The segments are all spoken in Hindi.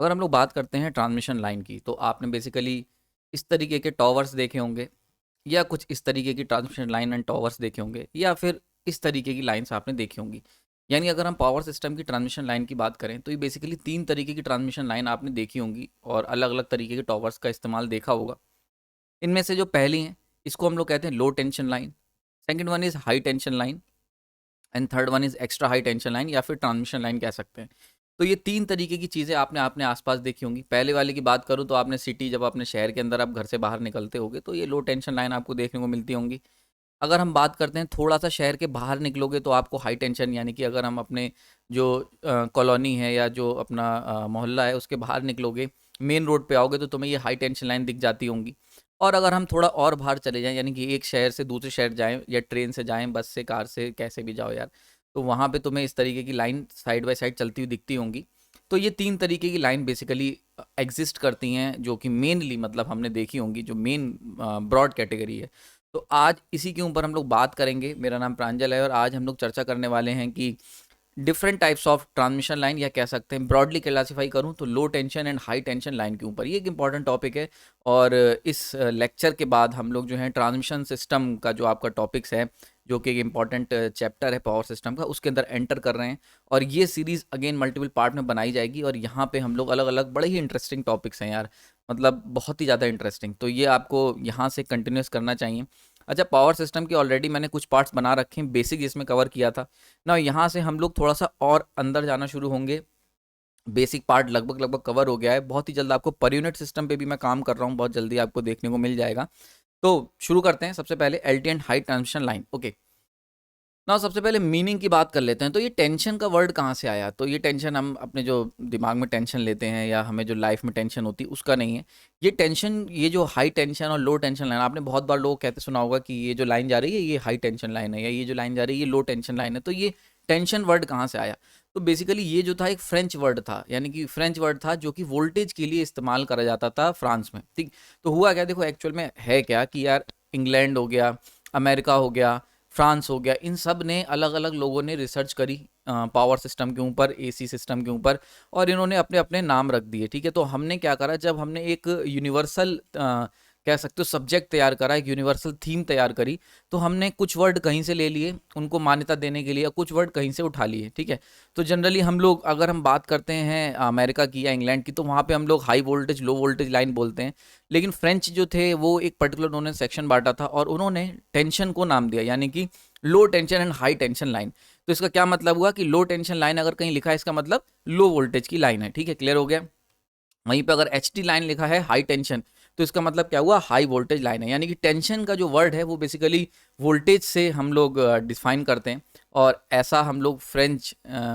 अगर हम लोग बात करते हैं ट्रांसमिशन लाइन की, तो आपने बेसिकली इस तरीके के टॉवर्स देखे होंगे, या कुछ इस तरीके की ट्रांसमिशन लाइन एंड टॉवर्स देखे होंगे, या फिर इस तरीके की लाइंस आपने देखी होंगी। यानी अगर हम पावर सिस्टम की ट्रांसमिशन लाइन की बात करें, तो ये बेसिकली 3 तरीके की ट्रांसमिशन लाइन आपने देखी होंगी और अलग-अलग तरीके के टॉवर्स का इस्तेमाल देखा होगा। इनमें से जो पहली है, इसको हम लोग कहते हैं low tension line, second one is high tension line and third one is extra high tension line या फिर ट्रांसमिशन लाइन कह सकते हैं। तो ये 3 तरीके की चीज़ें आपने अपने आस-पास देखी होंगी। पहले वाले की बात करूँ तो आपने सिटी, जब अपने शहर के अंदर आप घर से बाहर निकलते होगे, तो ये लो टेंशन लाइन आपको देखने को मिलती होंगी। अगर हम बात करते हैं थोड़ा-सा शहर के बाहर निकलोगे, तो आपको हाई टेंशन, यानी कि अगर हम अपने जो कॉलोनी है या जो अपना मोहल्ला है उसके बाहर निकलोगे, मेन रोड पे आओगे, तो तुम्हें ये हाई टेंशन लाइन दिख जाती होंगी। और अगर हम थोड़ा और बाहर चले जाएँ, यानी कि एक शहर से दूसरे शहर जाएँ या ट्रेन से जाएँ, बस से, कार से, कैसे भी जाओ यार, तो वहाँ पे तुम्हें इस तरीके की लाइन साइड बाय साइड चलती हुई दिखती होंगी। तो ये 3 तरीके की लाइन बेसिकली एग्ज़िस्ट करती हैं, जो कि मेनली मतलब हमने देखी होंगी, जो मेन ब्रॉड कैटेगरी है। तो आज इसी के ऊपर हम लोग बात करेंगे। मेरा नाम प्रांजल है और आज हम लोग चर्चा करने वाले हैं कि different types of transmission line, या कह सकते हैं ब्रॉडली क्लासीफाई करूं तो low tension and high tension line के ऊपर। ये एक इंपॉर्टेंट टॉपिक है और इस लेक्चर के बाद हम लोग जो है ट्रांसमिशन सिस्टम का जो आपका टॉपिक्स है, जो कि एक इंपॉर्टेंट चैप्टर है पावर सिस्टम का, उसके अंदर एंटर कर रहे हैं। और ये सीरीज़ अगेन मल्टीपल पार्ट में बनाई जाएगी और यहाँ पे हम लोग अलग अलग बड़े ही इंटरेस्टिंग टॉपिक्स हैं यार, मतलब बहुत ही ज़्यादा इंटरेस्टिंग। तो ये आपको यहाँ से कंटिन्यूस करना चाहिए। अच्छा, पावर सिस्टम के ऑलरेडी मैंने कुछ पार्ट्स बना रखे हैं, बेसिक इसमें कवर किया था ना। यहाँ से हम लोग थोड़ा सा और अंदर जाना शुरू होंगे। बेसिक पार्ट लगभग लगभग कवर हो गया है। बहुत ही जल्द आपको पर यूनिट सिस्टम पे भी मैं काम कर रहा हूँ, बहुत जल्दी आपको देखने को मिल जाएगा। तो शुरू करते हैं। सबसे पहले L T and high transmission line. Okay, ना सबसे पहले मीनिंग की बात कर लेते हैं। तो ये टेंशन का वर्ड कहाँ से आया? तो ये टेंशन हम अपने जो दिमाग में टेंशन लेते हैं या हमें जो लाइफ में टेंशन होती है उसका नहीं है। ये टेंशन, ये जो हाई टेंशन और लो टेंशन लाइन, आपने बहुत बार लोग कहते सुना होगा कि ये जो लाइन जा रही है ये हाई टेंशन लाइन है, या ये जो लाइन जा रही है ये लो टेंशन लाइन है। तो ये टेंशन वर्ड कहाँ से आया? तो बेसिकली ये जो था एक फ्रेंच वर्ड था, यानी कि फ्रेंच वर्ड था जो कि वोल्टेज के लिए इस्तेमाल करा जाता था फ्रांस में। ठीक, तो हुआ क्या, देखो एक्चुअल में है क्या कि यार, इंग्लैंड हो गया, अमेरिका हो गया, फ्रांस हो गया, इन सब ने अलग अलग लोगों ने रिसर्च करी पावर सिस्टम के ऊपर, एसी सिस्टम के ऊपर, और इन्होंने अपने अपने नाम रख दिए। ठीक है, तो हमने क्या करा, जब हमने एक यूनिवर्सल कह सकते हो सब्जेक्ट तैयार करा, एक यूनिवर्सल थीम तैयार करी, तो हमने कुछ वर्ड कहीं से ले लिए उनको मान्यता देने के लिए, कुछ वर्ड कहीं से उठा लिए। ठीक है, तो जनरली हम लोग अगर हम बात करते हैं अमेरिका की या इंग्लैंड की, तो वहाँ पे हम लोग high voltage low voltage line बोलते हैं। लेकिन फ्रेंच जो थे वो एक पर्टिकुलर उन्होंने सेक्शन बांटा था और उन्होंने टेंशन को नाम दिया, यानी कि low tension and high tension line. तो इसका क्या मतलब हुआ कि लो टेंशन लाइन अगर कहीं लिखा है, इसका मतलब लो वोल्टेज की लाइन है। ठीक है, क्लियर हो गया। वहीं पे अगर एच टी लाइन लिखा है हाई टेंशन, तो इसका मतलब क्या हुआ, हाई वोल्टेज लाइन है। यानी कि टेंशन का जो वर्ड है वो बेसिकली वोल्टेज से हम लोग डिफाइन करते हैं, और ऐसा हम लोग फ्रेंच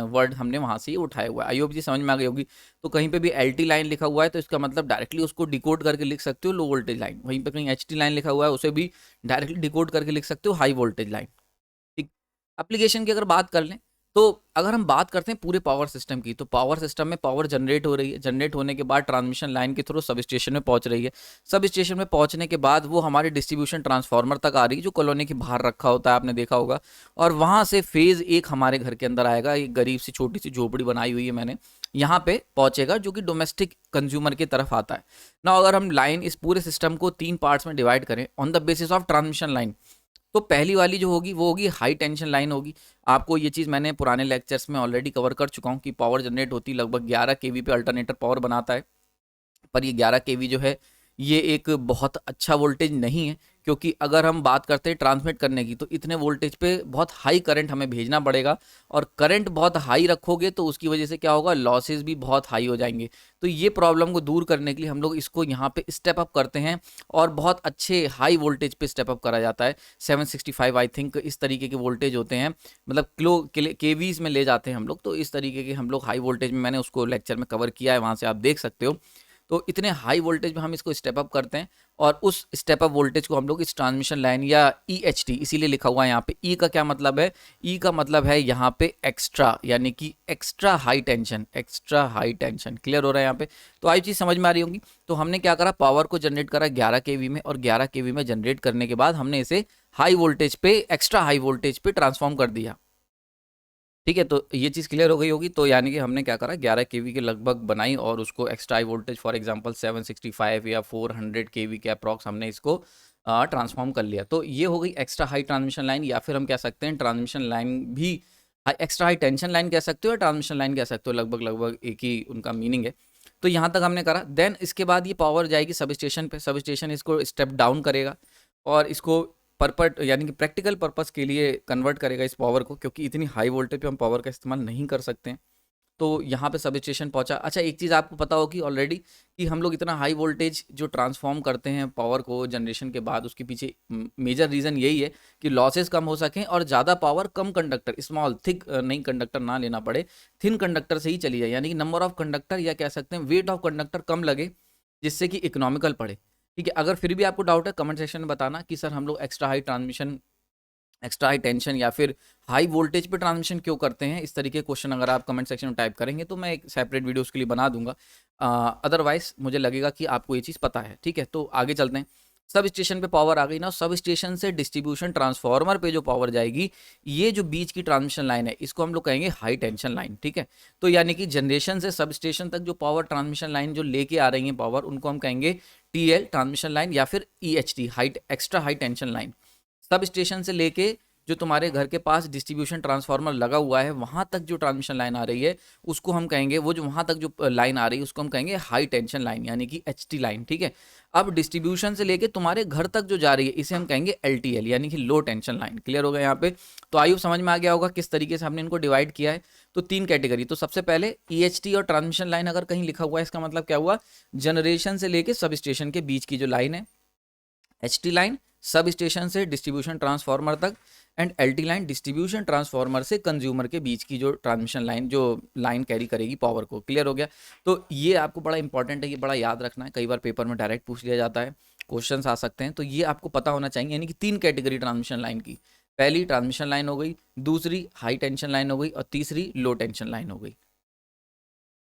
वर्ड हमने वहाँ से ही उठाया हुआ है। आई होप जी समझ में आ गई होगी। तो कहीं पे भी एल टी लाइन लिखा हुआ है तो इसका मतलब डायरेक्टली उसको डिकोड करके लिख सकते हो लो वोल्टेज लाइन। वहीं पे कहीं एच टी लाइन लिखा हुआ है उसे भी डायरेक्टली डिकोड करके लिख सकते हो हाई वोल्टेज लाइन। ठीक, एप्लीकेशन की अगर बात कर लें, तो अगर हम बात करते हैं पूरे पावर सिस्टम की, तो पावर सिस्टम में पावर जनरेट हो रही है, जनरेट होने के बाद ट्रांसमिशन लाइन के थ्रू सब स्टेशन में पहुंच रही है। सब स्टेशन में पहुंचने के बाद वो हमारे डिस्ट्रीब्यूशन ट्रांसफार्मर तक आ रही है, जो कॉलोनी के बाहर रखा होता है, आपने देखा होगा। और वहां से फेज एक हमारे घर के अंदर आएगा, एक गरीब सी छोटी सी झोपड़ी बनाई हुई है मैंने, यहाँ पे पहुंचेगा, जो कि डोमेस्टिक कंज्यूमर की तरफ आता है ना। अगर हम लाइन, इस पूरे सिस्टम को 3 पार्ट्स में डिवाइड करें on the basis of transmission line, तो पहली वाली जो होगी वो होगी हाई टेंशन लाइन होगी। आपको ये चीज़ मैंने पुराने लेक्चर्स में ऑलरेडी कवर कर चुका हूँ कि पावर जनरेट होती लगभग 11 केवी पे अल्टरनेटर पावर बनाता है। पर ये 11 केवी जो है ये एक बहुत अच्छा वोल्टेज नहीं है, क्योंकि अगर हम बात करते हैं ट्रांसमिट करने की, तो इतने वोल्टेज पे बहुत हाई करंट हमें भेजना पड़ेगा, और करंट बहुत हाई रखोगे तो उसकी वजह से क्या होगा, लॉसेस भी बहुत हाई हो जाएंगे। तो ये प्रॉब्लम को दूर करने के लिए हम लोग इसको यहाँ पे स्टेप अप करते हैं, और बहुत अच्छे हाई वोल्टेज पे स्टेप अप करा जाता है। 765 आई थिंक इस तरीके के वोल्टेज होते हैं, मतलब केवीज में ले जाते हैं हम लोग। तो इस तरीके के हम लोग हाई वोल्टेज में, मैंने उसको लेक्चर में कवर किया है, वहाँ से आप देख सकते हो। तो इतने हाई वोल्टेज में हम इसको स्टेप अप करते हैं, और उस स्टेप अप वोल्टेज को हम लोग इस ट्रांसमिशन लाइन या ई एच टी, इसीलिए लिखा हुआ है यहाँ पे। ई का क्या मतलब है, ई का मतलब है यहाँ पे एक्स्ट्रा, यानी कि extra high tension, extra high tension. Clear हो रहा है यहाँ पे? तो आई चीज़ समझ में आ रही होगी। तो हमने क्या करा, पावर को जनरेट करा 11 केवी में, और 11 केवी में जनरेट करने के बाद हमने इसे हाई वोल्टेज पे, एक्स्ट्रा हाई वोल्टेज पे ट्रांसफॉर्म कर दिया। ठीक है, तो ये चीज़ क्लियर हो गई होगी। तो यानी कि हमने क्या करा, 11 केवी के लगभग बनाई और उसको extra high voltage for example 765 या 400 केवी के अप्रॉक्स हमने इसको ट्रांसफॉर्म कर लिया। तो ये हो गई एक्स्ट्रा हाई ट्रांसमिशन लाइन, या फिर हम कह सकते हैं ट्रांसमिशन लाइन भी एक्स्ट्रा हाई टेंशन लाइन कह सकते हो या ट्रांसमिशन लाइन कह सकते हो, लगभग लगभग एक ही उनका मीनिंग है। तो यहाँ तक हमने करा। देन इसके बाद ये पावर जाएगी सब स्टेशन पे, सब स्टेशन इसको स्टेप डाउन करेगा और इसको पर्पट यानी कि प्रैक्टिकल पर्पस के लिए कन्वर्ट करेगा इस पावर को, क्योंकि इतनी हाई वोल्टेज पे हम पावर का इस्तेमाल नहीं कर सकते हैं। तो यहाँ पे सब स्टेशन पहुंचा। अच्छा, एक चीज़ आपको पता होगी ऑलरेडी कि हम लोग इतना हाई वोल्टेज जो ट्रांसफॉर्म करते हैं पावर को जनरेशन के बाद, उसके पीछे मेजर रीज़न यही है कि लॉसेस कम हो सकें और ज़्यादा पावर कम कंडक्टर, स्मॉल थिक नहीं कंडक्टर ना लेना पड़े, थिन कंडक्टर से ही चली जाए, यानी कि नंबर ऑफ कंडक्टर या कह सकते हैं वेट ऑफ कंडक्टर कम लगे, जिससे कि इकोनॉमिकल पड़े। ठीक है, अगर फिर भी आपको डाउट है कमेंट सेक्शन में बताना कि सर हम लोग extra high transmission, extra high tension या फिर हाई वोल्टेज पे ट्रांसमिशन क्यों करते हैं। इस तरीके के क्वेश्चन अगर आप कमेंट सेक्शन में टाइप करेंगे तो मैं एक सेपरेट वीडियो उसके लिए बना दूंगा। अदरवाइज मुझे लगेगा कि आपको ये चीज़ पता है। ठीक है, तो आगे चलते हैं। सब स्टेशन पे पावर आ गई ना, सब स्टेशन से डिस्ट्रीब्यूशन ट्रांसफार्मर पे जो पावर जाएगी, ये जो बीच की ट्रांसमिशन लाइन है इसको हम लोग कहेंगे हाई टेंशन लाइन। ठीक है, तो यानी कि जनरेशन से सब स्टेशन तक जो पावर ट्रांसमिशन लाइन जो लेके आ रही है पावर, उनको हम कहेंगे टीएल ट्रांसमिशन लाइन या फिर EHT high extra high tension line. Sub station से लेके जो तुम्हारे घर के पास डिस्ट्रीब्यूशन ट्रांसफार्मर लगा हुआ है वहां तक जो ट्रांसमिशन लाइन आ रही है उसको हम कहेंगे, वो जो वहां तक जो लाइन आ रही है उसको हम कहेंगे हाई टेंशन लाइन यानी कि एचटी लाइन। ठीक है, अब डिस्ट्रीब्यूशन से लेके तुम्हारे घर तक जो जा रही है इसे हम कहेंगे एलटीएल यानी कि लो टेंशन लाइन। क्लियर हो गया यहाँ पे। तो आयु समझ में आ गया होगा किस तरीके से हमने इनको डिवाइड किया है। तो तीन कैटेगरी। तो सबसे पहले ईएचटी और ट्रांसमिशन लाइन अगर कहीं लिखा हुआ है इसका मतलब क्या हुआ, जनरेशन से लेके सब स्टेशन के बीच की जो लाइन है। एचटी लाइन सब स्टेशन से डिस्ट्रीब्यूशन ट्रांसफार्मर तक, and LT line distribution transformer से कंज्यूमर के बीच की जो ट्रांसमिशन लाइन, जो लाइन कैरी करेगी पावर को। क्लियर हो गया। तो ये आपको बड़ा इंपॉर्टेंट है, ये बड़ा याद रखना है, कई बार पेपर में डायरेक्ट पूछ लिया जाता है, क्वेश्चंस आ सकते हैं, तो ये आपको पता होना चाहिए। यानी कि तीन कैटेगरी ट्रांसमिशन लाइन की, पहली ट्रांसमिशन लाइन हो गई, दूसरी हाई टेंशन लाइन हो गई और तीसरी लो टेंशन लाइन हो गई।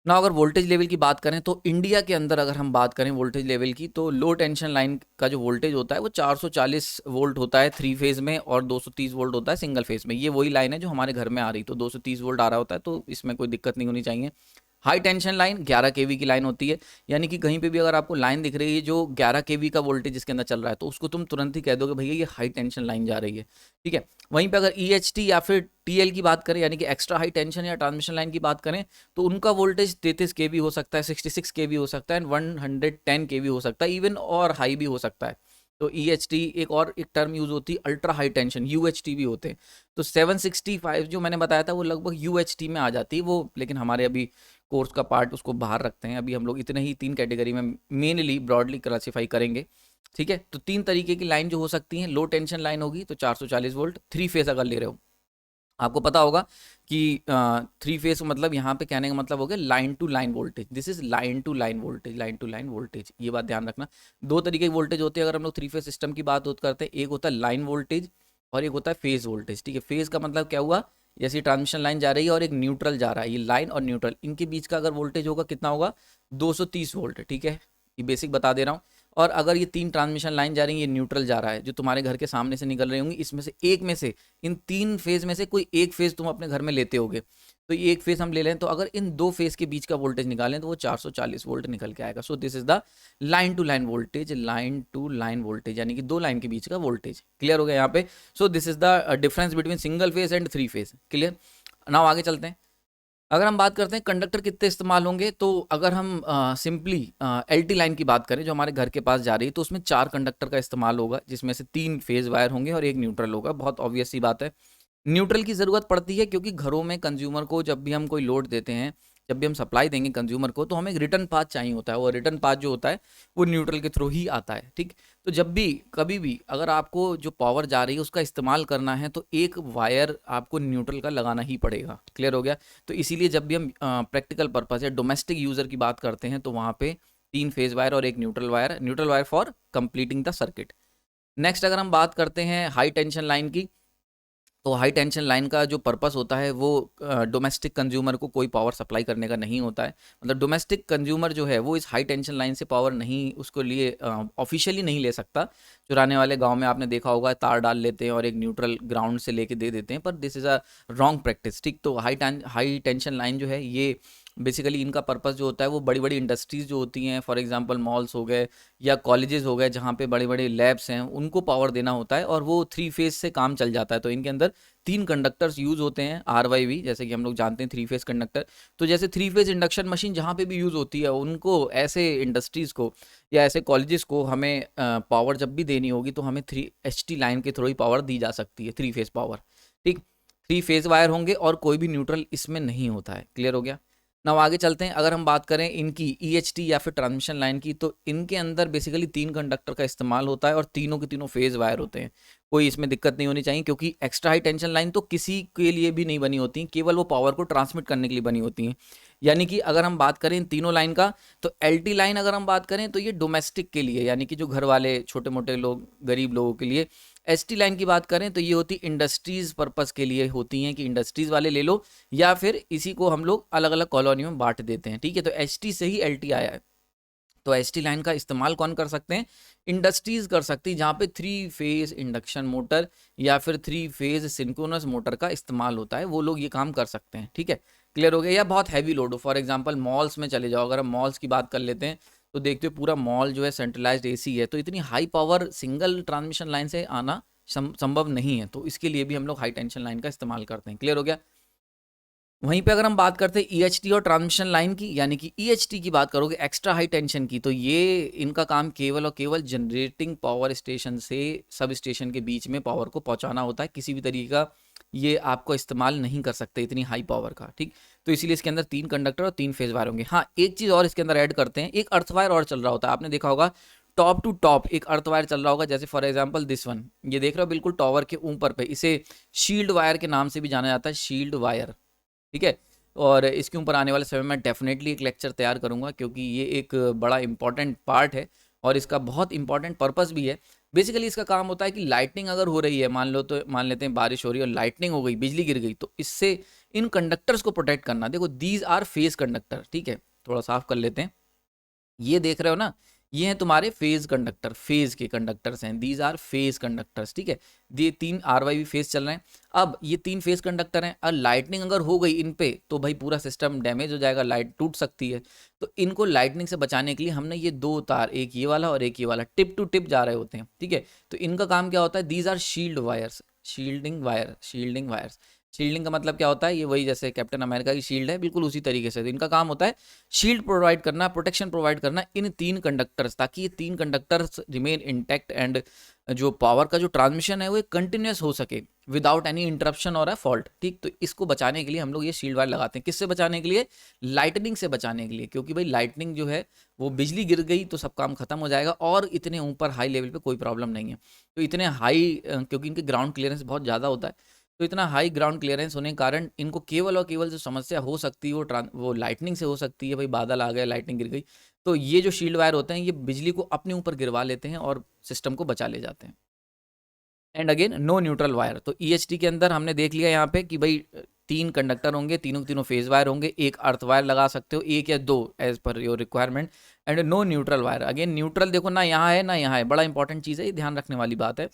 ना अगर वोल्टेज लेवल की बात करें तो इंडिया के अंदर अगर हम बात करें वोल्टेज लेवल की, तो लो टेंशन लाइन का जो वोल्टेज होता है वो 440 वोल्ट होता है 3 फेज में और 230 वोल्ट होता है सिंगल फेज में। ये वही लाइन है जो हमारे घर में आ रही, तो 230 वोल्ट आ रहा होता है, तो इसमें कोई दिक्कत नहीं होनी चाहिए। हाई टेंशन लाइन 11 केवी की लाइन होती है, यानी कि कहीं पे भी अगर आपको लाइन दिख रही है जो 11 केवी का वोल्टेज इसके अंदर चल रहा है तो उसको तुम तुरंत ही कह दोगे भैया ये हाई टेंशन लाइन जा रही है। ठीक है, वहीं पे अगर ईएचटी या फिर टीएल की बात करें यानी कि एक्स्ट्रा हाई टेंशन या ट्रांसमिशन लाइन की बात करें, तो उनका वोल्टेज 33 केवी हो सकता है, 66 केवी हो सकता है एंड 110 केवी हो सकता है, इवन और हाई भी हो सकता है। तो ईएचटी एक और एक टर्म यूज होती है अल्ट्रा हाई टेंशन, यूएचटी भी होते हैं। तो 765 जो मैंने बताया था वो लगभग यूएचटी में आ जाती है वो, लेकिन हमारे अभी कोर्स का पार्ट उसको बाहर रखते हैं। अभी हम लोग इतने ही तीन कैटेगरी में मेनली ब्रॉडली क्लासीफाई करेंगे। ठीक है, तो तीन तरीके की लाइन जो हो सकती हैं, लो टेंशन लाइन होगी तो 440 वोल्ट 3 फेज अगर ले रहे हो, आपको पता होगा कि 3 फेज मतलब यहाँ पे कहने का मतलब हो गया line to line voltage, this is line to line voltage, line to line voltage, ये बात ध्यान रखना। दो तरीके की वोल्टेज होते हैं अगर हम लोग 3 फेज सिस्टम की बात करते हैं, एक होता है लाइन वोल्टेज और एक होता है फेज वोल्टेज। ठीक है, फेज का मतलब क्या हुआ, जैसे ट्रांसमिशन लाइन जा रही है और एक न्यूट्रल जा रहा है, ये लाइन और न्यूट्रल इनके बीच का अगर वोल्टेज होगा कितना होगा, 230 वोल्ट। ठीक है, ये बेसिक बता दे रहा हूँ। और अगर ये तीन ट्रांसमिशन लाइन जा रही है, ये न्यूट्रल जा रहा है, जो तुम्हारे घर के सामने से निकल रही होंगी, इसमें से एक में से, इन तीन फेज में से कोई एक फेज तुम अपने घर में लेते होगे, तो ये एक फेज हम ले लें, तो अगर इन दो फेज के बीच का वोल्टेज निकालें तो वो 440 वोल्ट निकल के आएगा। So this is the line to line voltage, line to line voltage यानी कि दो लाइन के बीच का वोल्टेज। क्लियर हो गया यहाँ पे। सो this is the difference between single phase and 3 phase. Clear. Now आगे चलते हैं। अगर हम बात करते हैं कंडक्टर कितने इस्तेमाल होंगे, तो अगर हम सिंपली एलटी लाइन की बात करें जो हमारे घर के पास जा रही है, तो उसमें 4 कंडक्टर का इस्तेमाल होगा, जिसमें से 3 फेज वायर होंगे और एक न्यूट्रल होगा। बहुत ऑब्वियस सी बात है, न्यूट्रल की ज़रूरत पड़ती है क्योंकि घरों में कंज्यूमर को जब भी हम कोई लोड देते हैं, जब भी हम सप्लाई देंगे कंज्यूमर को, तो हमें एक रिटर्न पाथ चाहिए होता है, और रिटर्न पाथ जो होता है वो न्यूट्रल के थ्रू ही आता है। ठीक, तो जब भी कभी भी अगर आपको जो पावर जा रही है उसका इस्तेमाल करना है तो एक वायर आपको न्यूट्रल का लगाना ही पड़ेगा। क्लियर हो गया। तो इसीलिए जब भी हम प्रैक्टिकल पर्पज़ या डोमेस्टिक यूज़र की बात करते हैं तो वहाँ पे 3 फेज वायर और एक neutral wire for completing the circuit. Next अगर हम बात करते हैं हाई टेंशन लाइन की, तो हाई टेंशन लाइन का जो पर्पस होता है वो डोमेस्टिक कंज्यूमर को कोई पावर सप्लाई करने का नहीं होता है। मतलब डोमेस्टिक कंज्यूमर जो है वो इस हाई टेंशन लाइन से पावर नहीं उसको लिए ऑफिशियली नहीं ले सकता। चुराने वाले गांव में आपने देखा होगा तार डाल लेते हैं और एक न्यूट्रल ग्राउंड से लेके दे देते हैं, पर this is a wrong practice. ठीक, तो हाई टेंशन लाइन जो है ये बेसिकली इनका पर्पस जो होता है वो बड़ी बड़ी इंडस्ट्रीज़ जो होती हैं, फॉर एग्जांपल मॉल्स हो गए या कॉलेजेस हो गए जहाँ पे बड़े बड़े लैब्स हैं, उनको पावर देना होता है और वो 3 फेज से काम चल जाता है। तो इनके अंदर 3 कंडक्टर्स यूज़ होते हैं, RYV, जैसे कि हम लोग जानते हैं 3 फेज कंडक्टर। तो जैसे 3 फेज इंडक्शन मशीन जहाँ पे भी यूज़ होती है, उनको ऐसे इंडस्ट्रीज़ को या ऐसे कॉलेजेस को हमें पावर जब भी देनी होगी तो हमें 3 HT लाइन के थ्रू ही पावर दी जा सकती है, 3 फेज पावर। ठीक, 3 फेज वायर होंगे और कोई भी न्यूट्रल इसमें नहीं होता है। क्लियर हो गया? नाउ आगे चलते हैं। अगर हम बात करें इनकी EHT या फिर ट्रांसमिशन लाइन की, तो इनके अंदर बेसिकली 3 कंडक्टर का इस्तेमाल होता है और तीनों के तीनों फेज वायर होते हैं। कोई इसमें दिक्कत नहीं होनी चाहिए, क्योंकि एक्स्ट्रा हाई टेंशन लाइन तो किसी के लिए भी नहीं बनी होती, केवल वो पावर को ट्रांसमिट करने के लिए बनी होती हैं। यानी कि अगर हम बात करें इन तीनों लाइन का, तो LT लाइन अगर हम बात करें तो ये डोमेस्टिक के लिए, यानी कि जो घर वाले छोटे मोटे लोग, गरीब लोगों के लिए। ST लाइन की बात करें तो ये होती इंडस्ट्रीज पर्पस के लिए होती हैं, कि इंडस्ट्रीज वाले ले लो, या फिर इसी को हम लोग अलग अलग कॉलोनी में बांट देते हैं। ठीक है, तो HT से ही LT आया है। तो ST लाइन का इस्तेमाल कौन कर सकते हैं? इंडस्ट्रीज कर सकती है, जहाँ पे 3 फेज इंडक्शन मोटर या फिर 3 फेज सिंक्रोनस मोटर का इस्तेमाल होता है, वो लोग ये काम कर सकते हैं। ठीक है, क्लियर हो गया? या बहुत हैवी लोड हो, फॉर एग्जांपल मॉल्स में चले जाओ, अगर हम मॉल्स की बात कर लेते हैं तो देखते हो पूरा मॉल जो है सेंट्रलाइज्ड AC है, तो इतनी high power single transmission line से आना संभव नहीं है, तो इसके लिए भी हम लोग हाई टेंशन लाइन का इस्तेमाल करते हैं। क्लियर हो गया? वहीं पे अगर हम बात करते हैं EHT और ट्रांसमिशन लाइन की, यानी कि EHT की बात करोगे, एक्स्ट्रा हाई टेंशन की, तो ये इनका काम केवल और केवल जनरेटिंग पावर स्टेशन से सब स्टेशन के बीच में पावर को पहुंचाना होता है। किसी भी तरीके का ये आपको इस्तेमाल नहीं कर सकते इतनी हाई पावर का। ठीक, तो इसीलिए इसके अंदर 3 कंडक्टर और 3 फेज वायर होंगे। हाँ, एक चीज़ और इसके अंदर ऐड करते हैं, एक अर्थ वायर और चल रहा होता है। आपने देखा होगा टॉप टू टॉप एक अर्थ वायर चल रहा होगा, जैसे फॉर एग्जाम्पल दिस वन, ये देख रहे हो बिल्कुल टॉवर के ऊपर पे, इसे शील्ड वायर के नाम से भी जाना जाता है, शील्ड वायर। ठीक है, और इसके ऊपर आने वाले समय में डेफिनेटली एक लेक्चर तैयार करूंगा, क्योंकि ये एक बड़ा इंपॉर्टेंट पार्ट है और इसका बहुत इंपॉर्टेंट पर्पस भी है। बेसिकली इसका काम होता है कि लाइटनिंग अगर हो रही है, मान लेते हैं बारिश हो रही है और लाइटनिंग हो गई, बिजली गिर गई, तो इससे इन कंडक्टर्स को प्रोटेक्ट करना। देखो दीज आर फेज कंडक्टर। ठीक है, थोड़ा साफ कर लेते हैं। ये देख रहे हो ना, ये हैं तुम्हारे फेज कंडक्टर, फेज के कंडक्टर्स हैं, दीज आर फेज कंडक्टर्स। ठीक है, ये 3 RYV फेज चल रहे हैं। अब ये 3 फेज कंडक्टर हैं, और लाइटनिंग अगर हो गई इन पे तो भाई पूरा सिस्टम डैमेज हो जाएगा, लाइट टूट सकती है। तो इनको लाइटनिंग से बचाने के लिए हमने ये 2 तार, एक ये वाला और एक ये वाला, टिप टू टिप जा रहे होते हैं। ठीक है, तो इनका काम क्या होता है? These are shield wires, shielding wire, shielding wires. Shielding का मतलब क्या होता है? ये वही जैसे कैप्टन अमेरिका की शील्ड है, बिल्कुल उसी तरीके से। तो इनका काम होता है शील्ड प्रोवाइड करना, प्रोटेक्शन प्रोवाइड करना इन 3 कंडक्टर्स, ताकि ये 3 कंडक्टर्स रिमेन इंटैक्ट एंड जो पावर का जो ट्रांसमिशन है वो कंटिन्यूस हो सके विदाउट एनी इंटरप्शन और अ फॉल्ट। ठीक, तो इसको बचाने के लिए हम लोग ये शील्ड वायर लगाते हैं। किससे बचाने के लिए? लाइटनिंग से बचाने के लिए, क्योंकि भाई लाइटनिंग जो है वो बिजली गिर गई तो सब काम खत्म हो जाएगा, और इतने ऊपर हाई लेवल पे कोई प्रॉब्लम नहीं है। तो इतने हाई, क्योंकि इनके ग्राउंड क्लियरेंस बहुत ज़्यादा होता है, तो इतना हाई ग्राउंड क्लियरेंस होने के कारण इनको केवल और केवल जो समस्या हो सकती है वो लाइटनिंग से हो सकती है। भाई बादल आ गए, लाइटनिंग गिर गई, तो ये जो शील्ड वायर होते हैं ये बिजली को अपने ऊपर गिरवा लेते हैं और सिस्टम को बचा ले जाते हैं। And again no neutral wire. तो EHT के अंदर हमने देख लिया यहाँ पे कि भाई 3 कंडक्टर होंगे, तीनों के तीनों फेज वायर होंगे, एक अर्थ वायर लगा सकते हो, एक या 2 as per your requirement, and no neutral wire. Again neutral देखो ना यहाँ है ना यहाँ है, बड़ा इंपॉर्टेंट चीज़ है, ये ध्यान रखने वाली बात है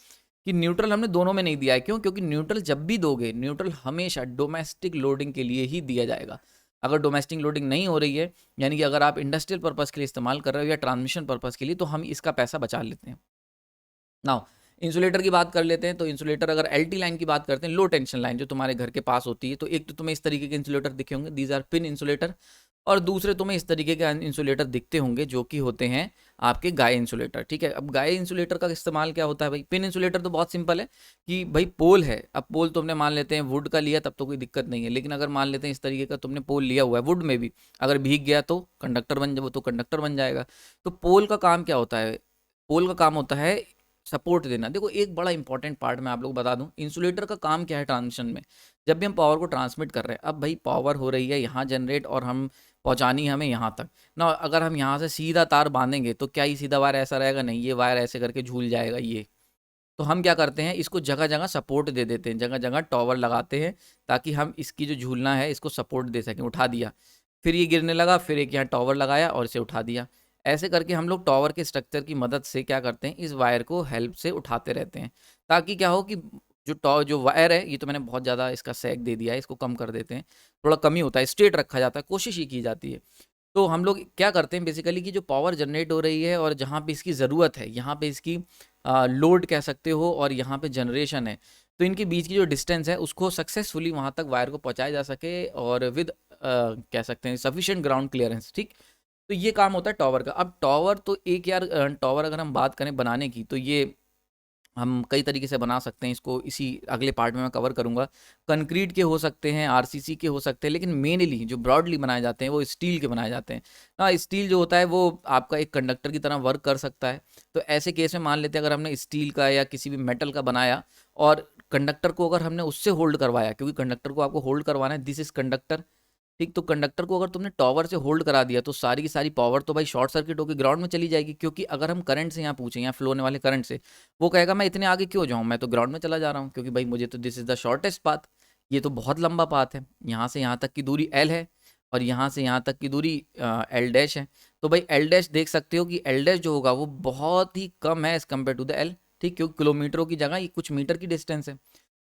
कि न्यूट्रल हमने दोनों में नहीं दिया है। क्यों? क्योंकि न्यूट्रल जब भी दोगे, न्यूट्रल हमेशा डोमेस्टिक लोडिंग के लिए ही दिया जाएगा। अगर डोमेस्टिक लोडिंग नहीं हो रही है, यानी कि अगर आप इंडस्ट्रियल पर्पज़ के लिए इस्तेमाल कर रहे हो या ट्रांसमिशन पर्पज़ के लिए, तो हम इसका पैसा बचा लेते हैं। नाउ इंसुलेटर की बात कर लेते हैं। तो इंसुलेटर अगर LT लाइन की बात करते हैं, लो टेंशन लाइन जो तुम्हारे घर के पास होती है, तो एक तो तुम्हें इस तरीके के इंसुलेटर दिखे होंगे, दीज आर पिन इंसुलेटर, और दूसरे तुम्हें इस तरीके के इंसुलेटर दिखते होंगे जो कि होते हैं आपके गाय इंसुलेटर। ठीक है, अब गाय इंसुलेटर का इस्तेमाल क्या होता है भाई? पिन इंसुलेटर तो बहुत सिंपल है कि भाई पोल है, अब पोल तुमने मान लेते हैं वुड का लिया तब तो कोई दिक्कत नहीं है, लेकिन अगर मान लेते हैं इस तरीके का तुमने पोल लिया हुआ है वुड में भी, अगर भीग गया तो कंडक्टर बन जाए, तो कंडक्टर बन जाएगा। तो पोल का काम क्या होता है? पोल का काम होता है सपोर्ट देना। देखो एक बड़ा इंपॉर्टेंट पार्ट मैं आप लोग बता दूं, इंसुलेटर का काम क्या है ट्रांसमिशन में? जब भी हम पावर को ट्रांसमिट कर रहे हैं, अब भाई पावर हो रही है यहाँ जनरेट और हम पहुँचानी है हमें यहाँ तक ना, अगर हम यहाँ से सीधा तार बांधेंगे तो क्या ये सीधा वायर ऐसा रहेगा? नहीं, ये वायर ऐसे करके झूल जाएगा ये, तो हम क्या करते हैं, इसको जगह जगह सपोर्ट दे देते हैं, जगह जगह टॉवर लगाते हैं, ताकि हम इसकी जो झूलना है इसको सपोर्ट दे सकें। उठा दिया, फिर ये गिरने लगा, फिर एक यहाँ टॉवर लगाया और इसे उठा दिया। ऐसे करके हम लोग टॉवर के स्ट्रक्चर की मदद से क्या करते हैं, इस वायर को हेल्प से उठाते रहते हैं, ताकि क्या हो कि जो वायर है, ये तो मैंने बहुत ज़्यादा इसका सैग दे दिया है, इसको कम कर देते हैं, थोड़ा कम ही होता है, स्ट्रेट रखा जाता है, कोशिश ही की जाती है। तो हम लोग क्या करते हैं बेसिकली कि जो पावर जनरेट हो रही है और जहाँ पे इसकी ज़रूरत है, यहाँ पे इसकी लोड कह सकते हो, और यहाँ पे जनरेशन है, तो इनके बीच की जो डिस्टेंस है उसको सक्सेसफुली वहाँ तक वायर को पहुँचाया जा सके, और विद कह सकते हैं सफिशिएंट ग्राउंड क्लियरेंस, ठीक। तो ये काम होता है टॉवर का। अब टॉवर तो एक यार, टॉवर अगर हम बात करें बनाने की, तो ये हम कई तरीके से बना सकते हैं, इसको इसी अगले पार्ट में मैं कवर करूंगा। कंक्रीट के हो सकते हैं, आरसीसी के हो सकते हैं, लेकिन मेनली जो ब्रॉडली बनाए जाते हैं वो स्टील के बनाए जाते हैं। ना स्टील जो होता है वो आपका एक कंडक्टर की तरह वर्क कर सकता है। तो ऐसे केस में मान लेते हैं अगर हमने स्टील का या किसी भी मेटल का बनाया, और कंडक्टर को अगर हमने उससे होल्ड करवाया, क्योंकि कंडक्टर को आपको होल्ड करवाना है, दिस इज कंडक्टर, ठीक। तो कंडक्टर को अगर तुमने टॉवर से होल्ड करा दिया, तो सारी की सारी पावर तो भाई शॉर्ट सर्किट होकर ग्राउंड में चली जाएगी, क्योंकि अगर हम करंट से यहाँ पूछें, यहाँ फ्लो होने वाले करंट से, वो कहेगा मैं इतने आगे क्यों जाऊँ, मैं तो ग्राउंड में चला जा रहा हूँ, क्योंकि भाई मुझे तो this is the shortest path, ये तो बहुत लंबा पाथ है, यहाँ से यहाँ तक की दूरी एल है, और यहाँ से यहाँ तक की दूरी एल डैश है। तो भाई एल डैश देख सकते हो कि एल डैश जो होगा वो बहुत ही कम है as compared to the L, ठीक, क्योंकि किलोमीटरों की जगह ये कुछ मीटर की डिस्टेंस है।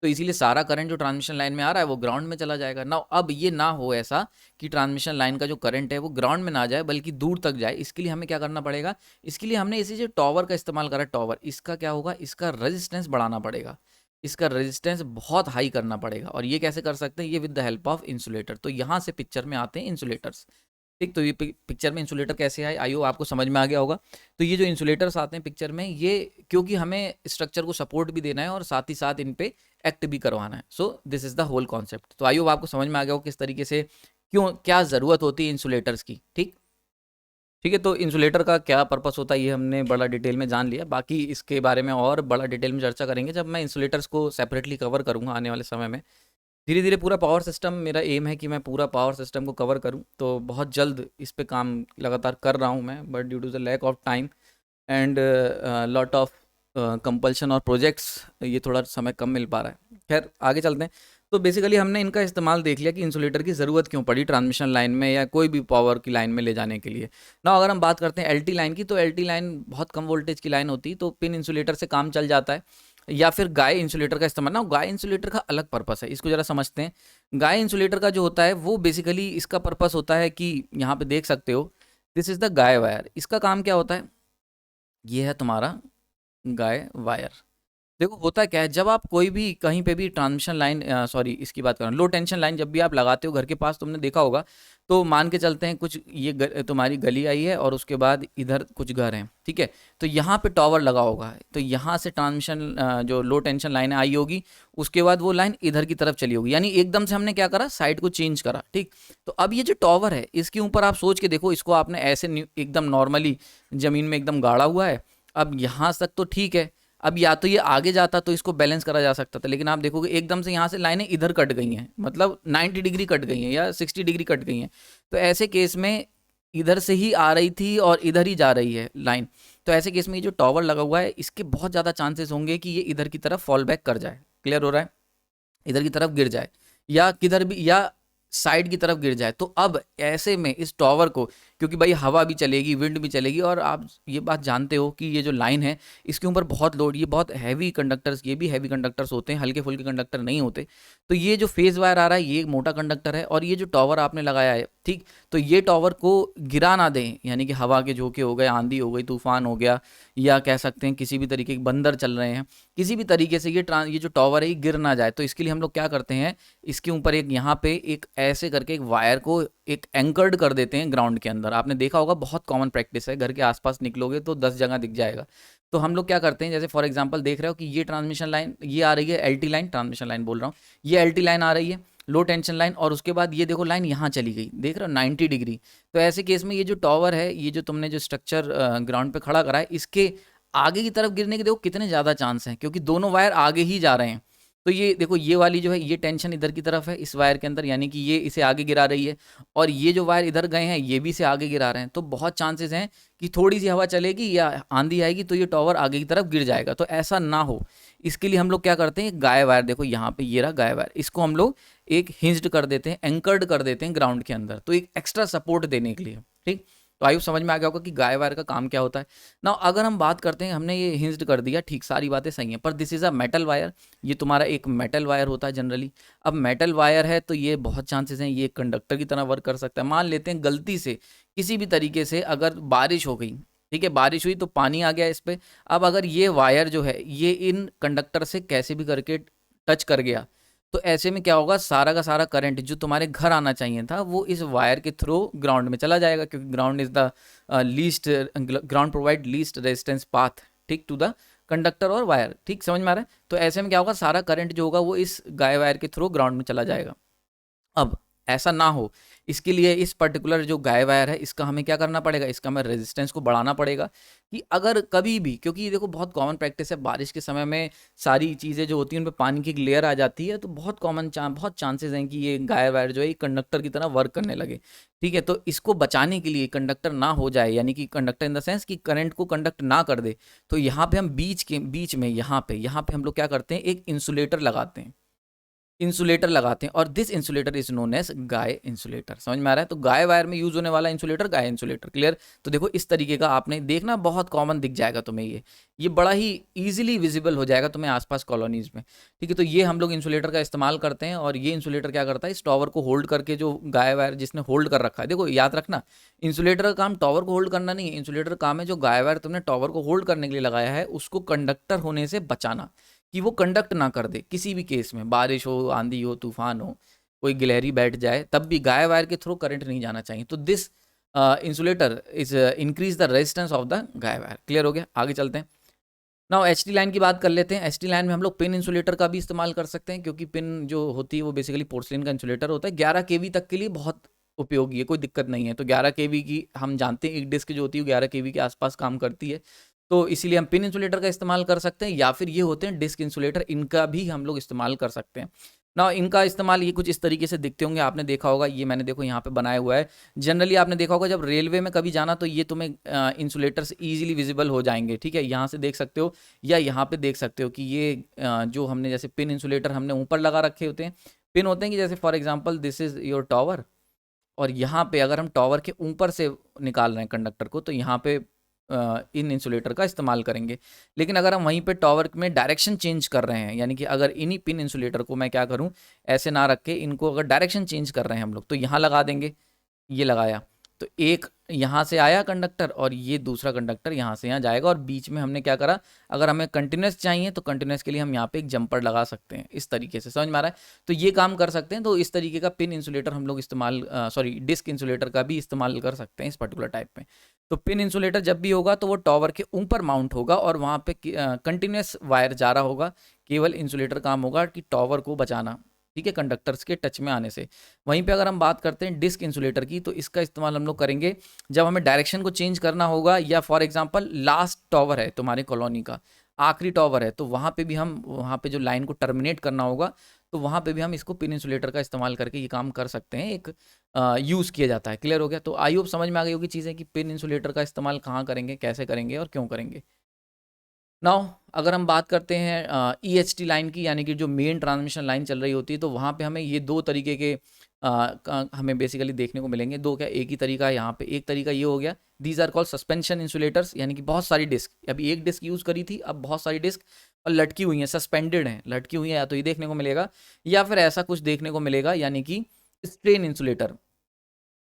तो इसीलिए सारा करंट जो ट्रांसमिशन लाइन में आ रहा है वो ग्राउंड में चला जाएगा ना। अब ये ना हो ऐसा कि ट्रांसमिशन लाइन का जो करंट है वो ग्राउंड में ना जाए, बल्कि दूर तक जाए, इसके लिए हमें क्या करना पड़ेगा, इसके लिए हमने इसी जो टॉवर का इस्तेमाल करा, टॉवर, इसका क्या होगा, इसका रेजिस्टेंस बढ़ाना पड़ेगा, इसका रेजिस्टेंस बहुत हाई करना पड़ेगा। और ये कैसे कर सकते हैं, ये with the help of insulator. तो यहाँ से पिक्चर में आते हैं इंसुलेटर्स, ठीक। तो ये पिक्चर में इंसुलेटर कैसे आए, आइयो आपको समझ में आ गया होगा। तो ये जो इंसुलेटर्स आते हैं पिक्चर में, ये क्योंकि हमें स्ट्रक्चर को सपोर्ट भी देना है और साथ ही साथ इन पे एक्ट भी करवाना है। So this is the whole concept. तो आइयो आपको समझ में आ गया हो किस तरीके से, क्यों, क्या ज़रूरत होती है इंसुलेटर्स की, ठीक। ठीक है, तो इंसुलेटर का क्या पर्पस होता है ये हमने बड़ा डिटेल में जान लिया। बाकी इसके बारे में और बड़ा डिटेल में चर्चा करेंगे जब मैं इंसुलेटर्स को सेपरेटली कवर करूँगा आने वाले समय में। धीरे धीरे पूरा पावर सिस्टम, मेरा एम है कि मैं पूरा पावर सिस्टम को कवर करूं, तो बहुत जल्द इस पे काम लगातार कर रहा हूं मैं, but due to the lack of time and lot of compulsion और प्रोजेक्ट्स, ये थोड़ा समय कम मिल पा रहा है। खैर आगे चलते हैं। तो बेसिकली हमने इनका इस्तेमाल देख लिया कि इंसुलेटर की ज़रूरत क्यों पड़ी ट्रांसमिशन लाइन में या कोई भी पावर की लाइन में ले जाने के लिए ना। अगर हम बात करते हैं एलटी लाइन की, तो एलटी लाइन बहुत कम वोल्टेज की लाइन होती है, तो पिन इंसुलेटर से काम चल जाता है, या फिर गाय इंसुलेटर का इस्तेमाल ना। गाय इंसुलेटर का अलग पर्पस है, इसको जरा समझते हैं। गाय इंसुलेटर का जो होता है वो बेसिकली इसका पर्पस होता है कि यहाँ पे देख सकते हो, this is the guy wire. इसका काम क्या होता है, ये है तुम्हारा गाय वायर। देखो होता क्या है, जब आप कोई भी कहीं पे भी ट्रांसमिशन लाइन, सॉरी इसकी बात कर रहा हूँ, लो टेंशन लाइन जब भी आप लगाते हो घर के पास, तुमने देखा होगा, तो मान के चलते हैं कुछ ये तुम्हारी गली आई है और उसके बाद इधर कुछ घर हैं, ठीक है। तो यहाँ पे टॉवर लगा होगा, तो यहाँ से ट्रांसमिशन जो लो टेंशन लाइन आई होगी, उसके बाद वो लाइन इधर की तरफ चली होगी, यानी एकदम से हमने क्या करा, साइड को चेंज करा, ठीक। तो अब ये जो टॉवर है इसके ऊपर आप सोच के देखो, इसको आपने ऐसे एकदम नॉर्मली ज़मीन में एकदम गाड़ा हुआ है। अब यहाँ तक तो ठीक है, अब या तो ये आगे जाता तो इसको बैलेंस करा जा सकता था, लेकिन आप देखोगे एकदम से यहाँ से लाइनें इधर कट गई हैं, मतलब 90 डिग्री कट गई हैं या 60 डिग्री कट गई हैं। तो ऐसे केस में इधर से ही आ रही थी और इधर ही जा रही है लाइन, तो ऐसे केस में ये जो टॉवर लगा हुआ है इसके बहुत ज़्यादा चांसेस होंगे कि ये इधर की तरफ फॉल बैक कर जाए। क्लियर हो रहा है, इधर की तरफ गिर जाए या किधर भी, या साइड की तरफ गिर जाए। तो अब ऐसे में इस टॉवर को, क्योंकि भाई हवा भी चलेगी, विंड भी चलेगी, और आप ये बात जानते हो कि ये जो लाइन है इसके ऊपर बहुत लोड, ये बहुत हैवी कंडक्टर्स, ये भी हैवी कंडक्टर्स होते हैं, हल्के फुल्के कंडक्टर नहीं होते। तो ये जो फेज वायर आ रहा है ये एक मोटा कंडक्टर है, और ये जो टॉवर आपने लगाया है, ठीक, तो ये टॉवर को गिरा ना दें, यानी कि हवा के झोंके हो गए, आंधी हो गई, तूफान हो गया, या कह सकते हैं किसी भी तरीके के बंदर चल रहे हैं, किसी भी तरीके से ये जो टॉवर है ये गिर ना जाए। तो इसके लिए हम लोग क्या करते हैं, इसके ऊपर एक यहाँ पे एक ऐसे करके एक वायर को एक एंकर्ड कर देते हैं ग्राउंड के अंदर। आपने देखा होगा, बहुत कॉमन प्रैक्टिस है, घर के आसपास निकलोगे तो 10 जगह दिख जाएगा। तो हम लोग क्या करते हैं, जैसे फॉर एग्जांपल देख रहे हो कि ये ट्रांसमिशन लाइन ये आ रही है, एलटी लाइन, ट्रांसमिशन लाइन बोल रहा हूँ, ये एलटी लाइन आ रही है, लो टेंशन लाइन, और उसके बाद ये देखो लाइन यहाँ चली गई, देख रहे हो 90 डिग्री। तो ऐसे केस में ये जो टॉवर है, ये जो तुमने जो स्ट्रक्चर ग्राउंड पे खड़ा करा है, इसके आगे की तरफ गिरने के देखो कितने ज़्यादा चांस हैं, क्योंकि दोनों वायर आगे ही जा रहे हैं। तो ये देखो, ये वाली जो है ये टेंशन इधर की तरफ है इस वायर के अंदर, यानी कि ये इसे आगे गिरा रही है, और ये जो वायर इधर गए हैं ये भी इसे आगे गिरा रहे हैं। तो बहुत चांसेस हैं कि थोड़ी सी हवा चलेगी या आंधी आएगी तो ये टॉवर आगे की तरफ गिर जाएगा। तो ऐसा ना हो, इसके लिए हम लोग क्या करते हैं, गाय वायर, देखो यहाँ पे ये रहा गाय वायर, इसको हम लोग एक हिंज्ड कर देते हैं, एंकर्ड कर देते हैं ग्राउंड के अंदर, तो एक एक्स्ट्रा सपोर्ट देने के लिए। ठीक, तो आयु समझ में आ गया होगा कि गाय वायर का काम क्या होता है ना। अगर हम बात करते हैं, हमने ये हिंज्ड कर दिया, ठीक, सारी बातें सही हैं, पर this is a metal wire, ये तुम्हारा एक मेटल वायर होता है जनरली। अब मेटल वायर है तो ये बहुत चांसेस हैं ये कंडक्टर की तरह वर्क कर सकता है। मान लेते हैं गलती से किसी भी तरीके से अगर बारिश हो गई, ठीक है, बारिश हुई तो पानी आ गया इस पर, अब अगर ये वायर जो है ये इन कंडक्टर से कैसे भी करके टच कर गया, तो ऐसे में क्या होगा, सारा का सारा करंट जो तुम्हारे घर आना चाहिए था वो इस वायर के थ्रू ग्राउंड में चला जाएगा, क्योंकि ground is the least, ground provide least resistance path, ठीक, टू द कंडक्टर और वायर। ठीक, समझ में आ रहा है। तो ऐसे में क्या होगा, सारा करंट जो होगा वो इस गाय वायर के थ्रू ग्राउंड में चला जाएगा। अब ऐसा ना हो, इसके लिए इस पर्टिकुलर जो गाय वायर है इसका हमें क्या करना पड़ेगा, इसका हमें रेजिस्टेंस को बढ़ाना पड़ेगा, कि अगर कभी भी, क्योंकि ये देखो बहुत कॉमन प्रैक्टिस है, बारिश के समय में सारी चीज़ें जो होती हैं उन पर पानी की लेयर आ जाती है, तो बहुत चांसेस हैं कि ये गाय वायर जो है कंडक्टर की तरह वर्क करने लगे। ठीक है, तो इसको बचाने के लिए, कंडक्टर ना हो जाए, यानी कि कंडक्टर इन द सेंस कि करंट को कंडक्ट ना कर दे, तो यहाँ पे हम बीच में यहाँ पे हम लोग क्या करते हैं, एक इंसुलेटर लगाते हैं, और this insulator is known as guy insulator. समझ में आ रहा है। तो गाय वायर में यूज होने वाला इंसुलेटर गाय इंसुलेटर, क्लियर। तो देखो इस तरीके का आपने देखना, बहुत कॉमन दिख जाएगा तुम्हें, ये बड़ा ही इजीली विजिबल हो जाएगा तुम्हें आसपास कॉलोनीज में। ठीक है, तो ये हम लोग इंसुलेटर का इस्तेमाल करते हैं, और ये इंसुलेटर क्या करता है, इस टॉवर को होल्ड करके, जो गाय वायर जिसने होल्ड कर रखा है, देखो याद रखना, इंसुलेटर का काम टॉवर को होल्ड करना नहीं है, इंसुलेटर का काम है जो गाय वायर तुमने टॉवर को होल्ड करने के लिए लगाया है उसको कंडक्टर होने से बचाना, कि वो कंडक्ट ना कर दे किसी भी केस में, बारिश हो, आंधी हो, तूफान हो, कोई गिलहरी बैठ जाए, तब भी गाय वायर के थ्रू करंट नहीं जाना चाहिए। तो this insulator is increase the resistance of the guy wire. Clear हो गया, आगे चलते हैं। नाउ एचटी लाइन की बात कर लेते हैं। एचटी लाइन में हम लोग पिन इंसुलेटर का भी इस्तेमाल कर सकते हैं, क्योंकि पिन जो होती है वो बेसिकली पोर्सलिन का इंसुलेटर होता है। 11 केवी तक के लिए बहुत उपयोगी है, कोई दिक्कत नहीं है। तो 11 केवी की हम जानते हैं एक डिस्क जो होती है 11 केवी के आसपास काम करती है, तो इसीलिए हम पिन इंसुलेटर का इस्तेमाल कर सकते हैं, या फिर ये होते हैं डिस्क इंसुलेटर, इनका भी हम लोग इस्तेमाल कर सकते हैं ना। इनका इस्तेमाल ये कुछ इस तरीके से दिखते होंगे, आपने देखा होगा, ये मैंने देखो यहाँ पे बनाया हुआ है। जनरली आपने देखा होगा जब रेलवे में कभी जाना तो ये तुम्हें इंसुलेटर्स इजीली विजिबल हो जाएंगे। ठीक है, यहाँ से देख सकते हो या यहाँ पे देख सकते हो कि ये जो हमने जैसे पिन इंसुलेटर हमने ऊपर लगा रखे होते हैं, पिन होते हैं कि जैसे for example this is your tower, और यहाँ पे अगर हम टॉवर के ऊपर से निकाल रहे हैं कंडक्टर को, तो यहाँ पे इन इंसुलेटर का इस्तेमाल करेंगे। लेकिन अगर हम वहीं पे टॉवर में डायरेक्शन चेंज कर रहे हैं, यानी कि अगर इन्हीं पिन इंसुलेटर को मैं क्या करूं, ऐसे ना रख के इनको अगर डायरेक्शन चेंज कर रहे हैं हम लोग, तो यहाँ लगा देंगे, ये लगाया, तो एक यहाँ से आया कंडक्टर और ये दूसरा कंडक्टर यहाँ से यहाँ जाएगा, और बीच में हमने क्या करा, अगर हमें कंटिन्यूस चाहिए तो कंटिन्यूस के लिए हम यहाँ पे एक जंपर लगा सकते हैं, इस तरीके से। समझ में आ रहा है। तो ये काम कर सकते हैं। तो इस तरीके का पिन इंसुलेटर हम लोग इस्तेमाल, सॉरी डिस्क इंसुलेटर का भी इस्तेमाल कर सकते हैं इस पर्टिकुलर टाइप में। तो पिन इंसुलेटर जब भी होगा तो वो टॉवर के ऊपर माउंट होगा, और वहाँ पे कंटिन्यूस वायर जा रहा होगा, केवल इंसुलेटर काम होगा कि टॉवर को बचाना, ठीक है, कंडक्टर्स के टच में आने से। वहीं पे अगर हम बात करते हैं डिस्क इंसुलेटर की, तो इसका इस्तेमाल हम लोग करेंगे जब हमें डायरेक्शन को चेंज करना होगा, या फॉर एग्जांपल लास्ट टॉवर है तुम्हारे कॉलोनी का, आखिरी टॉवर है, तो वहाँ पे भी हम, वहाँ पे जो लाइन को टर्मिनेट करना होगा, तो वहाँ पे भी हम इसको पिन इंसुलेटर का इस्तेमाल करके ये काम कर सकते हैं, एक यूज़ किया जाता है। क्लियर हो गया। तो आई होप समझ में आ गई होगी चीज़ें कि पिन इंसुलेटर का इस्तेमाल कहाँ करेंगे, कैसे करेंगे और क्यों करेंगे। नाउ अगर हम बात करते हैं EHT लाइन की, यानी कि जो मेन ट्रांसमिशन लाइन चल रही होती है, तो वहाँ पे हमें ये दो तरीके के हमें बेसिकली देखने को मिलेंगे। दो क्या, एक ही तरीका है यहाँ पे। एक तरीका ये हो गया, these are called suspension insulators, यानी कि बहुत सारी डिस्क, अभी एक डिस्क यूज़ करी थी, अब बहुत सारी डिस्क और लटकी हुई हैं, सस्पेंडेड हैं, लटकी हुई हैं, या तो ये देखने को मिलेगा या फिर ऐसा कुछ देखने को मिलेगा, यानी कि स्ट्रेन इंसुलेटर।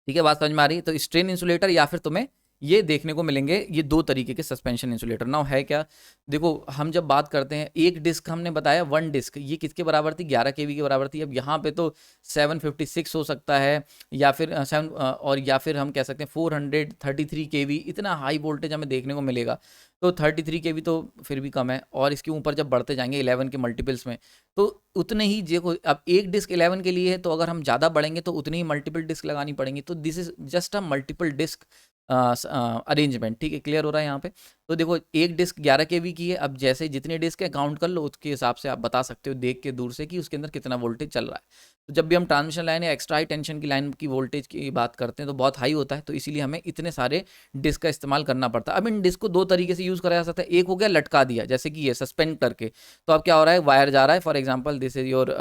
ठीक है, बात समझ में आ रही है। तो स्ट्रेन इंसुलेटर या फिर तुम्हें ये देखने को मिलेंगे, ये दो तरीके के सस्पेंशन इंसुलेटर। नाउ है क्या, देखो हम जब बात करते हैं, एक डिस्क हमने बताया, वन डिस्क ये किसके बराबर थी, 11 केवी के बराबर थी। अब यहाँ पे तो 756 हो सकता है, या फिर और या फिर हम कह सकते हैं 433 केवी, इतना हाई वोल्टेज हमें देखने को मिलेगा। तो 33 केवी तो फिर भी कम है, और इसके ऊपर जब बढ़ते जाएंगे 11 के मल्टीपल्स में, तो उतने ही, देखो अब एक डिस्क 11 के लिए है, तो अगर हम ज़्यादा बढ़ेंगे तो उतनी ही मल्टीपल डिस्क लगानी पड़ेंगी। तो this is just a multiple disc arrangement. ठीक है, क्लियर हो रहा है यहाँ पे। तो देखो एक डिस्क 11 केवी की है, अब जैसे जितनी डिस्क है काउंट कर लो, उसके हिसाब से आप बता सकते हो देख के दूर से कि उसके अंदर कितना वोल्टेज चल रहा है। तो जब भी हम ट्रांसमिशन लाइन या एक्स्ट्रा हाई टेंशन की लाइन की वोल्टेज की बात करते हैं तो बहुत हाई होता है, तो इसीलिए हमें इतने सारे डिस्क का इस्तेमाल करना पड़ता है। अब इन डिस्क को दो तरीके से यूज़ करा जा सकता है। एक हो गया लटका दिया, जैसे कि ये सस्पेंड करके, तो अब क्या हो रहा है, वायर जा रहा है, for example this is your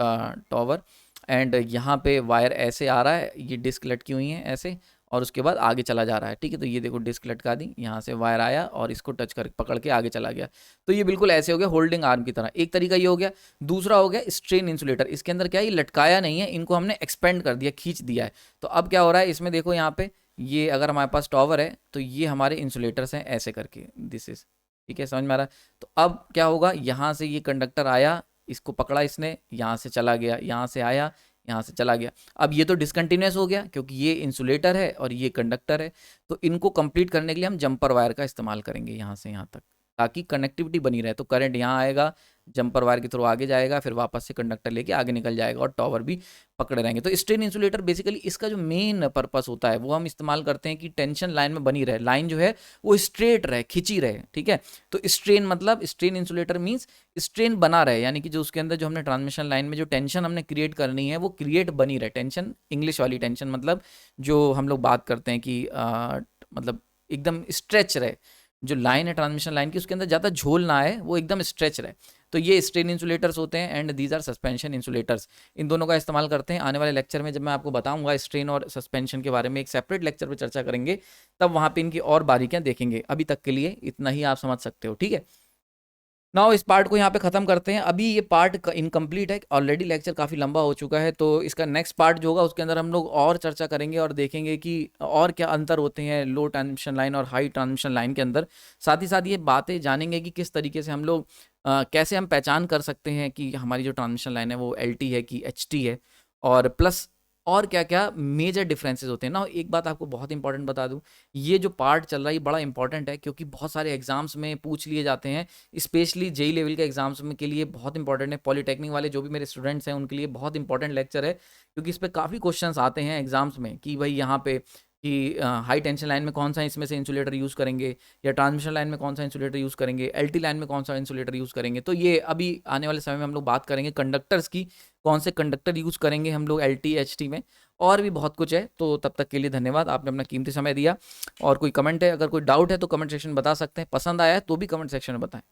tower, and यहाँ पे वायर ऐसे आ रहा है, ये डिस्क लटकी हुई है ऐसे, और उसके बाद आगे चला जा रहा है। ठीक है, तो ये देखो डिस्क लटका दी, यहाँ से वायर आया और इसको टच कर पकड़ के आगे चला गया। तो ये बिल्कुल ऐसे हो गया होल्डिंग आर्म की तरह, एक तरीका ये हो गया। दूसरा हो गया स्ट्रेन इंसुलेटर, इसके अंदर क्या है, ये लटकाया नहीं है, इनको हमने एक्सपेंड कर दिया, खींच दिया है। तो अब क्या हो रहा है इसमें, देखो यहाँ पे ये अगर हमारे पास टॉवर है तो ये हमारे इंसुलेटर्स हैं ऐसे करके, दिस इज, ठीक है, समझ में आ रहा है। तो अब क्या होगा, यहाँ से ये कंडक्टर आया, इसको पकड़ा इसने, यहाँ से चला गया, यहाँ से आया, यहाँ से चला गया। अब ये तो डिसकंटिन्यूस हो गया क्योंकि ये इंसुलेटर है और ये कंडक्टर है। तो इनको कंप्लीट करने के लिए हम जंपर वायर का इस्तेमाल करेंगे यहाँ से यहाँ तक, ताकि कनेक्टिविटी बनी रहे। तो करंट यहाँ आएगा, जंपर वायर के थ्रू आगे जाएगा, फिर वापस से कंडक्टर लेके आगे निकल जाएगा और टॉवर भी पकड़े रहेंगे। तो स्ट्रेन इंसुलेटर बेसिकली इसका जो मेन पर्पस होता है वो हम इस्तेमाल करते हैं कि टेंशन लाइन में बनी रहे, लाइन जो है वो स्ट्रेट रहे, खिंची रहे। ठीक है, तो स्ट्रेन मतलब स्ट्रेन इंसुलेटर मीन्स स्ट्रेन बना रहे, यानी कि जो उसके अंदर जो हमने ट्रांसमिशन लाइन में जो टेंशन हमने क्रिएट करनी है वो क्रिएट बनी रहे। टेंशन इंग्लिश वाली टेंशन, मतलब जो हम लोग बात करते हैं कि मतलब एकदम स्ट्रेच रहे, जो लाइन है ट्रांसमिशन लाइन की उसके अंदर ज़्यादा झोल ना आए, वो एकदम स्ट्रेच रहे। तो ये स्ट्रेन इंसुलेटर्स होते हैं and these are suspension insulators. इन दोनों का इस्तेमाल करते हैं। आने वाले लेक्चर में जब मैं आपको बताऊंगा स्ट्रेन और सस्पेंशन के बारे में, एक सेपरेट लेक्चर पर चर्चा करेंगे, तब वहाँ पे इनकी और बारीकियां देखेंगे। अभी तक के लिए इतना ही आप समझ सकते हो। ठीक है, नाउ इस पार्ट को यहाँ पे ख़त्म करते हैं। अभी ये पार्ट इनकम्प्लीट है, ऑलरेडी लेक्चर काफ़ी लंबा हो चुका है, तो इसका नेक्स्ट पार्ट जो होगा उसके अंदर हम लोग और चर्चा करेंगे और देखेंगे कि और क्या अंतर होते हैं लो ट्रांसमिशन लाइन और हाई ट्रांसमिशन लाइन के अंदर। साथ ही साथ ये बातें जानेंगे कि किस तरीके से हम लोग कैसे हम पहचान कर सकते हैं कि हमारी जो ट्रांसमिशन लाइन है वो LT है कि HT है, और प्लस और क्या क्या मेजर डिफरेंसेस होते हैं ना। एक बात आपको बहुत इंपॉर्टेंट बता दूं, ये जो पार्ट चल रहा है ये बड़ा इंपॉर्टेंट है क्योंकि बहुत सारे एग्जाम्स में पूछ लिए जाते हैं, स्पेशली JEE लेवल के एग्जाम्स में के लिए बहुत इंपॉर्टेंट है। पॉलीटेक्निक वाले जो भी मेरे स्टूडेंट्स हैं उनके लिए बहुत इंपॉर्टेंट लेक्चर है, क्योंकि इस पर काफ़ी क्वेश्चंस आते हैं एग्जाम्स में कि भाई यहाँ पे कि हाई टेंशन लाइन में कौन सा इसमें से इंसुलेटर यूज़ करेंगे, या ट्रांसमिशन लाइन में कौन सा इंसुलेटर यूज़ करेंगे, LT लाइन में कौन सा इंसुलेटर यूज़ करेंगे। तो ये अभी आने वाले समय में हम लोग बात करेंगे कंडक्टर्स की, कौन से कंडक्टर यूज़ करेंगे हम लोग LT HT में, और भी बहुत कुछ है। तो तब तक के लिए धन्यवाद, आपने अपना कीमती समय दिया। और कोई कमेंट है, अगर कोई डाउट है तो कमेंट सेक्शन में बता सकते हैं, पसंद आया है तो भी कमेंट सेक्शन में बताएं।